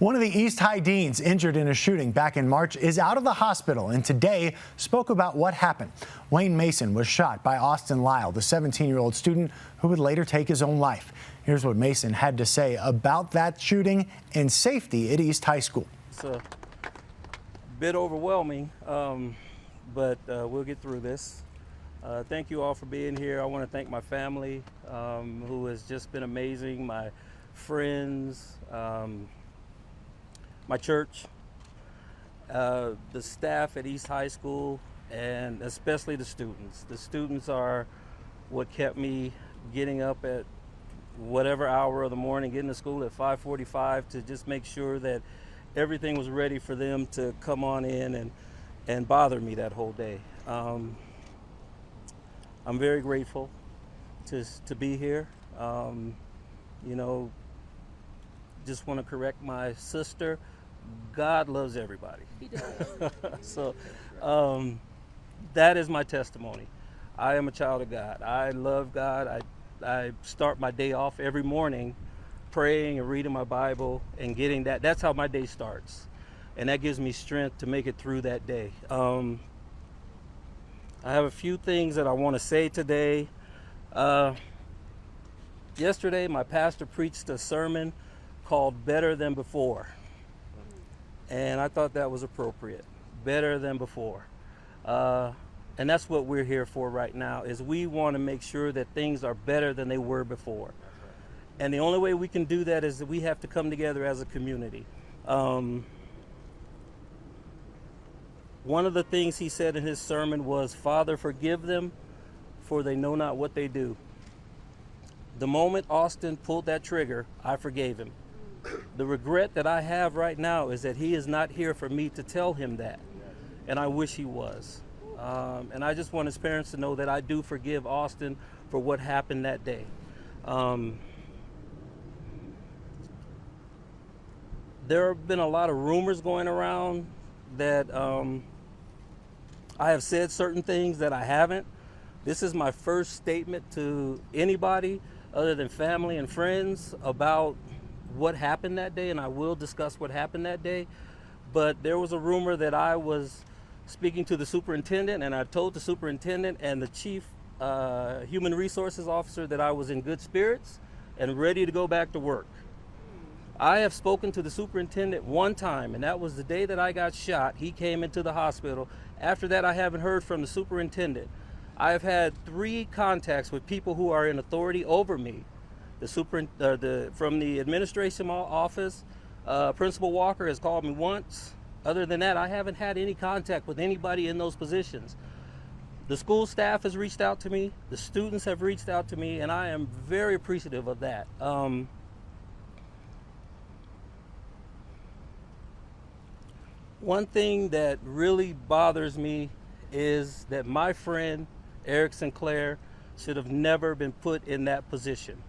One of the East High deans injured in a shooting back in March is out of the hospital and today spoke about what happened. Wayne Mason was shot by Austin Lyle, the 17-year-old student who would later take his own life. Here's what Mason had to say about that shooting and safety at East High School. It's a bit overwhelming, but we'll get through this. Thank you all for being here. I want to thank my family, who has just been amazing, my friends, my church, the staff at East High School, and especially the students. The students are what kept me getting up at whatever hour of the morning, getting to school at 5:45 to just make sure that everything was ready for them to come on in and bother me that whole day. I'm very grateful to be here. Just want to correct my sister. God loves everybody. He does. So that is my testimony. I am a child of God. I love God. I start my day off every morning praying and reading my Bible and getting that. That's how my day starts. And that gives me strength to make it through that day. I have a few things that I want to say today. Yesterday, my pastor preached a sermon called Better Than Before. And I thought that was appropriate. Better than before. And that's what we're here for right now, is we want to make sure that things are better than they were before. And the only way we can do that is that we have to come together as a community. One of the things he said in his sermon was, "Father, forgive them, for they know not what they do." The moment Austin pulled that trigger, I forgave him. The regret that I have right now is that he is not here for me to tell him that, and I wish he was. And I just want his parents to know that I do forgive Austin for what happened that day. There have been a lot of rumors going around that I have said certain things that I haven't. This is my first statement to anybody other than family and friends about what happened that day, and I will discuss what happened that day. But there was a rumor that I was speaking to the superintendent, and I told the superintendent and the chief human resources officer that I was in good spirits and ready to go back to work. I have spoken to the superintendent one time, and that was the day that I got shot. He came into the hospital. After that, I haven't heard from the superintendent. I have had 3 contacts with people who are in authority over me. From the administration office, Principal Walker has called me once. Other than that, I haven't had any contact with anybody in those positions. The school staff has reached out to me. The students have reached out to me, and I am very appreciative of that. One thing that really bothers me is that my friend, Eric Sinclair, should have never been put in that position.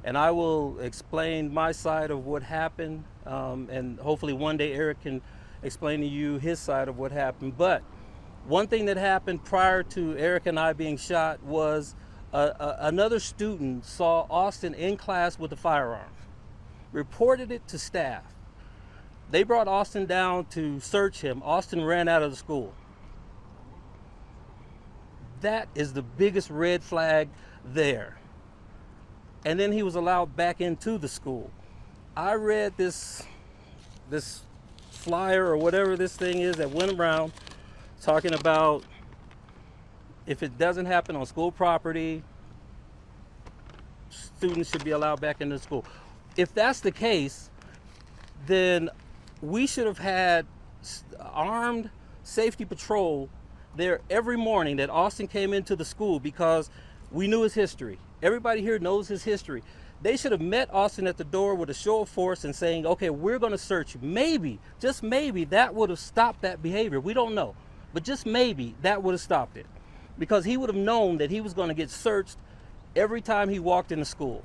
And I will explain my side of what happened, and hopefully one day Eric can explain to you his side of what happened. But one thing that happened prior to Eric and I being shot was another student saw Austin in class with a firearm, reported it to staff. They brought Austin down to search him. Austin ran out of the school. That is the biggest red flag there. And then he was allowed back into the school. I read this flyer or whatever this thing is that went around talking about if it doesn't happen on school property, students should be allowed back into school. If that's the case, then we should have had armed safety patrol there every morning that Austin came into the school, because we knew his history. Everybody here knows his history. They should have met Austin at the door with a show of force and saying, okay, we're going to search you. Maybe, just maybe, that would have stopped that behavior. We don't know. But just maybe that would have stopped it, because he would have known that he was going to get searched every time he walked into school.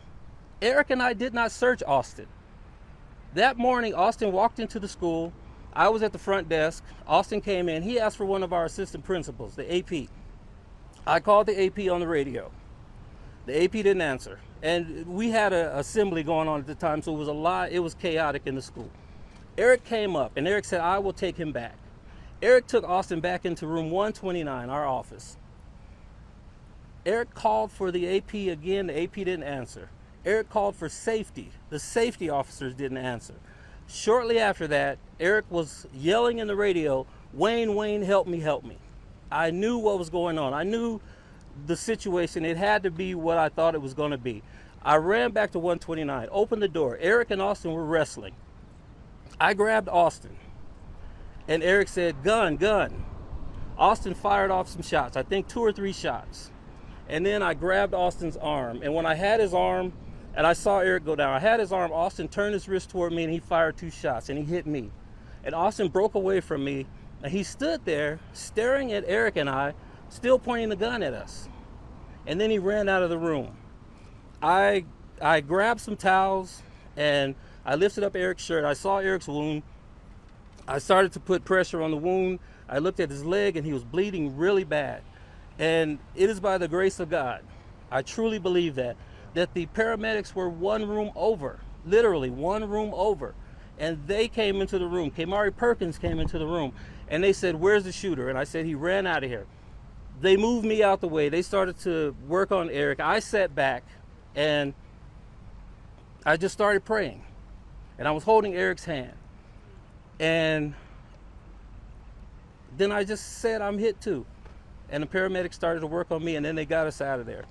Eric and I did not search Austin. That morning, Austin walked into the school. I was at the front desk. Austin came in. He asked for one of our assistant principals, the AP. I called the AP on the radio. The AP didn't answer. And we had an assembly going on at the time, so it was chaotic in the school. Eric came up and Eric said, I will take him back. Eric took Austin back into room 129, our office. Eric called for the AP again. The AP didn't answer. Eric called for safety. The safety officers didn't answer. Shortly after that, Eric was yelling in the radio, Wayne, Wayne, help me, help me. I knew what was going on. I knew the situation. It had to be what I thought it was going to be. I ran back to 129, opened the door. Eric and Austin were wrestling. I grabbed Austin, and Eric said, gun, gun. Austin fired off some shots, I think 2 or 3 shots. And then I grabbed Austin's arm, and when I had his arm, and I saw Eric go down, I had his arm, Austin turned his wrist toward me, and he fired 2 shots, and he hit me. And Austin broke away from me, and he stood there staring at Eric and I, still pointing the gun at us. And then he ran out of the room. I grabbed some towels, and I lifted up Eric's shirt. I saw Eric's wound. I started to put pressure on the wound. I looked at his leg, and he was bleeding really bad. And it is by the grace of God, I truly believe that the paramedics were one room over, literally one room over. And they came into the room. Kamari Perkins came into the room, and they said, where's the shooter? And I said, he ran out of here. They moved me out the way. They started to work on Eric. I sat back, and I just started praying. And I was holding Eric's hand. And then I just said, I'm hit too. And the paramedics started to work on me, and then they got us out of there.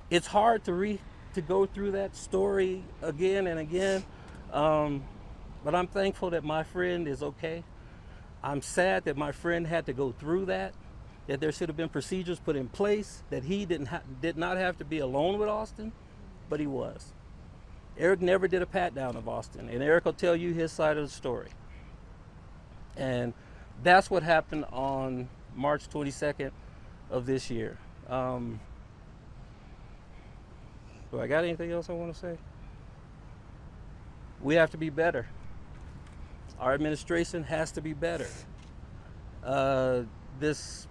It's hard to go through that story again and again, but I'm thankful that my friend is okay. I'm sad that my friend had to go through that there should have been procedures put in place, that he did not have to be alone with Austin, but he was. Eric never did a pat down of Austin, and Eric will tell you his side of the story. And that's what happened on March 22nd of this year. Do I got anything else I want to say? We have to be better. Our administration has to be better. This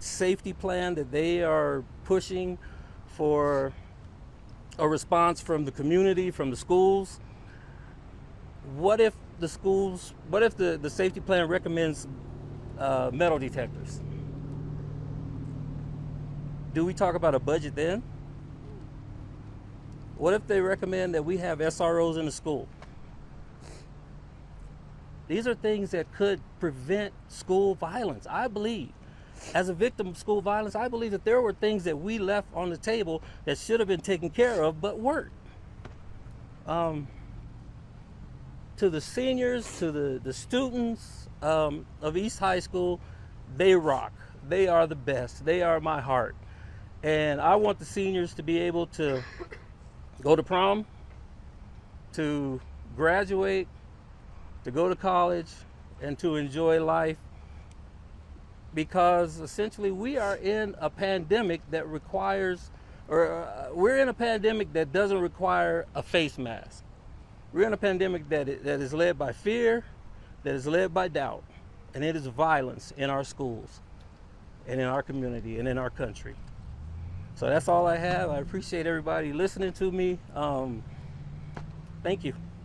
safety plan that they are pushing for a response from the community, from the schools, what if the safety plan recommends metal detectors? Do we talk about a budget then? What if they recommend that we have SROs in the school? These are things that could prevent school violence. I believe, as a victim of school violence, I believe that there were things that we left on the table that should have been taken care of, but weren't. To the seniors, to the students of East High School, they rock. They are the best. They are my heart. And I want the seniors to be able to go to prom, to graduate, to go to college, and to enjoy life, because essentially we are in a pandemic that requires, we're in a pandemic that doesn't require a face mask. We're in a pandemic that is led by fear, that is led by doubt, and it is violence in our schools and in our community and in our country. So that's all I have. I appreciate everybody listening to me. Thank you.